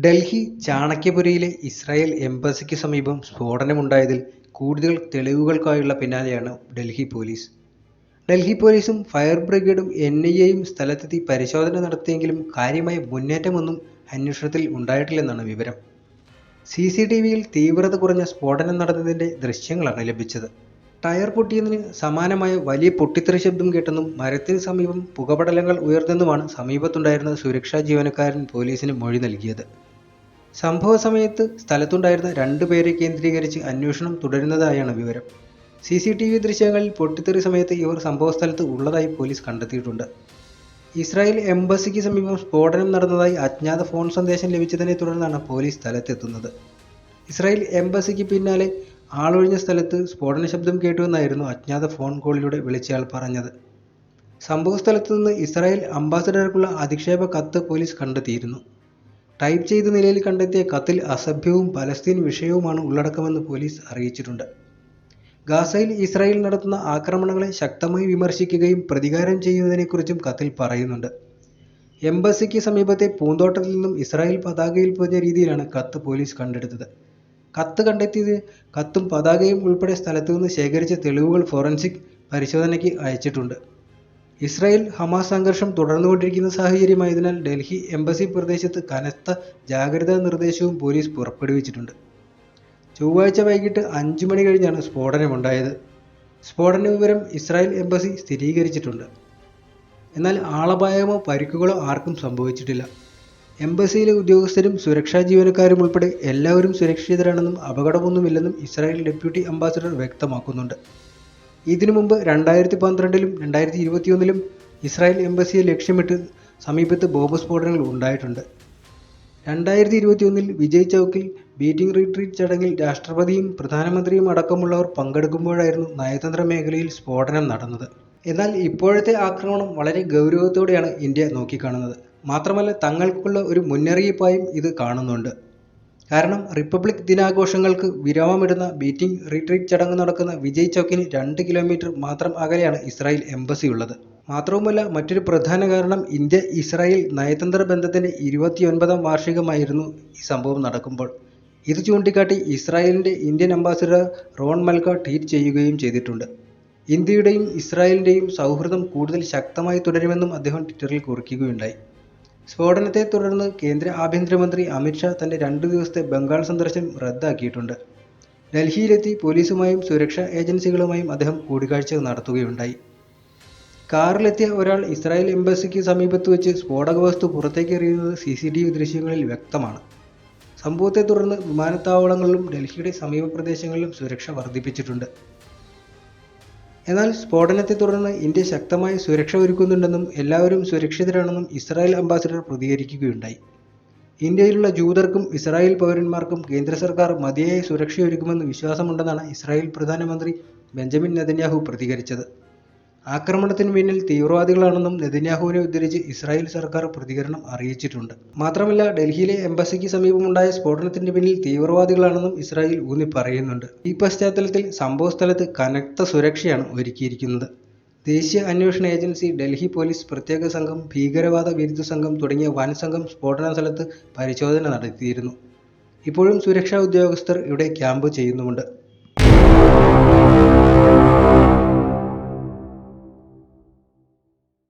Delhi ചാണക്യപുരയിലെ Israel എംബസിക്ക് സമീപം സ്ഫോടനമുണ്ടായതിൽ കൂടുതൽ തെളിവുകൾക്കായുള്ള പിന്നാലെയാണ് ഡൽഹി പോലീസ്. ഡൽഹി പോലീസും ഫയർ ബ്രിഗേഡും എൻഐഎയും സ്ഥലത്തെത്തി പരിശോധന നടത്തിയെങ്കിലും കാര്യമായ മുന്നേറ്റമൊന്നും അന്വേഷണത്തിൽ ഉണ്ടായിട്ടില്ലെന്നാണ് വിവരം. CCTVയിൽ തീവ്രത കുറഞ്ഞ സ്ഫോടനം നടന്നതിൻ്റെ ദൃശ്യങ്ങളാണ് ലഭിച്ചത്. ടയർ പൊട്ടിയതിന് സമാനമായ വലിയ പൊട്ടിത്തെറി ശബ്ദം കേട്ടെന്നും മരത്തിന് സമീപം പുകപടലങ്ങൾ ഉയർന്നെന്നുമാണ് സമീപത്തുണ്ടായിരുന്ന സുരക്ഷാ ജീവനക്കാരൻ പോലീസിന് മൊഴി നൽകിയത്. സംഭവ സമയത്ത് സ്ഥലത്തുണ്ടായിരുന്ന 2 പേരെ കേന്ദ്രീകരിച്ച് അന്വേഷണം തുടരുന്നതായാണ് വിവരം. CCTV ദൃശ്യങ്ങളിൽ പൊട്ടിത്തെറി സമയത്ത് ഇവർ സംഭവസ്ഥലത്ത് ഉള്ളതായി പോലീസ് കണ്ടെത്തിയിട്ടുണ്ട്. ഇസ്രായേൽ എംബസിക്ക് സമീപം സ്ഫോടനം നടന്നതായി അജ്ഞാത ഫോൺ സന്ദേശം ലഭിച്ചതിനെ തുടർന്നാണ് പോലീസ് സ്ഥലത്തെത്തുന്നത്. ഇസ്രായേൽ എംബസിക്ക് പിന്നാലെ ആളൊഴിഞ്ഞ സ്ഥലത്ത് സ്ഫോടന ശബ്ദം കേട്ടുവെന്നായിരുന്നു അജ്ഞാത ഫോൺ കോളിലൂടെ വിളിച്ചയാൾ പറഞ്ഞത്. സംഭവസ്ഥലത്തു നിന്ന് ഇസ്രായേൽ അംബാസഡർക്കുള്ള അധിക്ഷേപ കത്ത് പോലീസ് കണ്ടെത്തിയിരുന്നു. ടൈപ്പ് ചെയ്ത നിലയിൽ കണ്ടെത്തിയ കത്തിൽ അസഭ്യവും പലസ്തീൻ വിഷയവുമാണ് ഉള്ളടക്കമെന്ന് പോലീസ് അറിയിച്ചിട്ടുണ്ട്. ഗാസയിൽ ഇസ്രായേൽ നടത്തുന്ന ആക്രമണങ്ങളെ ശക്തമായി വിമർശിക്കുകയും പ്രതികാരം ചെയ്യുന്നതിനെക്കുറിച്ചും കത്തിൽ പറയുന്നുണ്ട്. എംബസിക്ക് സമീപത്തെ പൂന്തോട്ടത്തിൽ നിന്നും ഇസ്രായേൽ പതാകയിൽ പൊതിഞ്ഞ രീതിയിലാണ് കത്ത് പോലീസ് കണ്ടെടുത്തത്. കത്ത് കണ്ടെത്തിയത് കത്തും പതാകയും ഉൾപ്പെടെ സ്ഥലത്തു നിന്ന് ശേഖരിച്ച തെളിവുകൾ ഫോറൻസിക് പരിശോധനയ്ക്ക് അയച്ചിട്ടുണ്ട്. ഇസ്രായേൽ ഹമാസ് സംഘർഷം തുടർന്നുകൊണ്ടിരിക്കുന്ന സാഹചര്യമായതിനാൽ ഡൽഹി എംബസി പ്രദേശത്ത് കനത്ത ജാഗ്രതാ നിർദ്ദേശവും പോലീസ് പുറപ്പെടുവിച്ചിട്ടുണ്ട്. ചൊവ്വാഴ്ച വൈകിട്ട് 5 മണി കഴിഞ്ഞാണ് സ്ഫോടനമുണ്ടായത്. സ്ഫോടന വിവരം ഇസ്രായേൽ എംബസി സ്ഥിരീകരിച്ചിട്ടുണ്ട്. എന്നാൽ ആളപായമോ പരിക്കുകളോ ആർക്കും സംഭവിച്ചിട്ടില്ല. എംബസിയിലെ ഉദ്യോഗസ്ഥരും സുരക്ഷാ ജീവനക്കാരും ഉൾപ്പെടെ എല്ലാവരും സുരക്ഷിതരാണെന്നും അപകടമൊന്നുമില്ലെന്നും ഇസ്രായേൽ ഡെപ്യൂട്ടി അംബാസഡർ വ്യക്തമാക്കുന്നുണ്ട്. ഇതിനു മുമ്പ് 2012-ലും 2021-ലും ഇസ്രായേൽ എംബസിയെ ലക്ഷ്യമിട്ട് സമീപത്ത് ബോംബ് സ്ഫോടനങ്ങൾ ഉണ്ടായിട്ടുണ്ട്. 2021-ൽ വിജയ് ചൗക്കിൽ ബീറ്റിംഗ് റിട്രീറ്റ് ചടങ്ങിൽ രാഷ്ട്രപതിയും പ്രധാനമന്ത്രിയും അടക്കമുള്ളവർ പങ്കെടുക്കുമ്പോഴായിരുന്നു നയതന്ത്ര മേഖലയിൽ സ്ഫോടനം നടന്നത്. എന്നാൽ ഇപ്പോഴത്തെ ആക്രമണം വളരെ ഗൗരവത്തോടെയാണ് ഇന്ത്യ നോക്കിക്കാണുന്നത്. മാത്രമല്ല തങ്ങൾക്കുള്ള ഒരു മുന്നറിയിപ്പായും ഇത് കാണുന്നുണ്ട്. കാരണം റിപ്പബ്ലിക് ദിനാഘോഷങ്ങൾക്ക് വിരാമമിടുന്ന ബീറ്റിംഗ് റിട്രീറ്റ് ചടങ്ങ് നടക്കുന്ന വിജയ് ചൗക്കിന് 2 കിലോമീറ്റർ മാത്രം അകലെയാണ് ഇസ്രായേൽ എംബസി ഉള്ളത്. മാത്രവുമല്ല മറ്റൊരു പ്രധാന കാരണം ഇന്ത്യ ഇസ്രായേൽ നയതന്ത്ര ബന്ധത്തിൻ്റെ 29ാം വാർഷികമായിരുന്നു ഈ സംഭവം നടക്കുമ്പോൾ. ഇത് ചൂണ്ടിക്കാട്ടി ഇസ്രായേലിൻ്റെ Indian ambassador Ron malka tweet ചെയ്യുകയും ചെയ്തിട്ടുണ്ട്. ഇന്ത്യയുടെയും ഇസ്രായേലിൻ്റെയും സൗഹൃദം കൂടുതൽ ശക്തമായി തുടരുമെന്നും അദ്ദേഹം ട്വിറ്ററിൽ കുറിക്കുകയുണ്ടായി. സ്ഫോടനത്തെ തുടർന്ന് കേന്ദ്ര ആഭ്യന്തരമന്ത്രി അമിത് ഷാ തൻ്റെ 2 ദിവസത്തെ ബംഗാൾ സന്ദർശനം റദ്ദാക്കിയിട്ടുണ്ട്. ഡൽഹിയിലെത്തി പോലീസുമായും സുരക്ഷാ ഏജൻസികളുമായും അദ്ദേഹം കൂടിക്കാഴ്ച നടത്തുകയുണ്ടായി. കാറിലെത്തിയ ഒരാൾ ഇസ്രായേൽ എംബസിക്ക് സമീപത്ത് വെച്ച് സ്ഫോടക വസ്തു പുറത്തേക്ക് എറിയുന്നത് CCTV ദൃശ്യങ്ങളിൽ വ്യക്തമാണ്. സംഭവത്തെ തുടർന്ന് വിമാനത്താവളങ്ങളിലും ഡൽഹിയുടെ സമീപ പ്രദേശങ്ങളിലും സുരക്ഷ വർദ്ധിപ്പിച്ചിട്ടുണ്ട്. എന്നാൽ സ്ഫോടനത്തെ തുടർന്ന് ഇന്ത്യ ശക്തമായ സുരക്ഷ ഒരുക്കുന്നുണ്ടെന്നും എല്ലാവരും സുരക്ഷിതരാണെന്നും ഇസ്രായേൽ അംബാസഡർ പ്രതികരിക്കുകയുണ്ടായി. ഇന്ത്യയിലുള്ള ജൂതർക്കും ഇസ്രായേൽ പൗരന്മാർക്കും കേന്ദ്ര സർക്കാർ മതിയായ സുരക്ഷയൊരുക്കുമെന്ന് വിശ്വാസമുണ്ടെന്നാണ് ഇസ്രായേൽ പ്രധാനമന്ത്രി ബെഞ്ചമിൻ നെതന്യാഹു പ്രതികരിച്ചത്. ആക്രമണത്തിന് പിന്നിൽ തീവ്രവാദികളാണെന്നും നെതന്യാഹുവിനെ ഉദ്ധരിച്ച് ഇസ്രായേൽ സർക്കാർ പ്രതികരണം അറിയിച്ചിട്ടുണ്ട്. മാത്രമല്ല ഡൽഹിയിലെ എംബസിക്ക് സമീപമുണ്ടായ സ്ഫോടനത്തിന് പിന്നിൽ തീവ്രവാദികളാണെന്നും ഇസ്രായേൽ ഊന്നി പറയുന്നുണ്ട്. ഈ പശ്ചാത്തലത്തിൽ സംഭവസ്ഥലത്ത് കനത്ത സുരക്ഷയാണ് ഒരുക്കിയിരിക്കുന്നത്. ദേശീയ അന്വേഷണ ഏജൻസി, ഡൽഹി പോലീസ് പ്രത്യേക സംഘം, ഭീകരവാദ വിരുദ്ധ സംഘം തുടങ്ങിയ വൻ സംഘം സ്ഫോടന സ്ഥലത്ത് പരിശോധന നടത്തിയിരുന്നു. ഇപ്പോഴും സുരക്ഷാ ഉദ്യോഗസ്ഥർ ഇവിടെ ക്യാമ്പ് ചെയ്യുന്നുമുണ്ട്.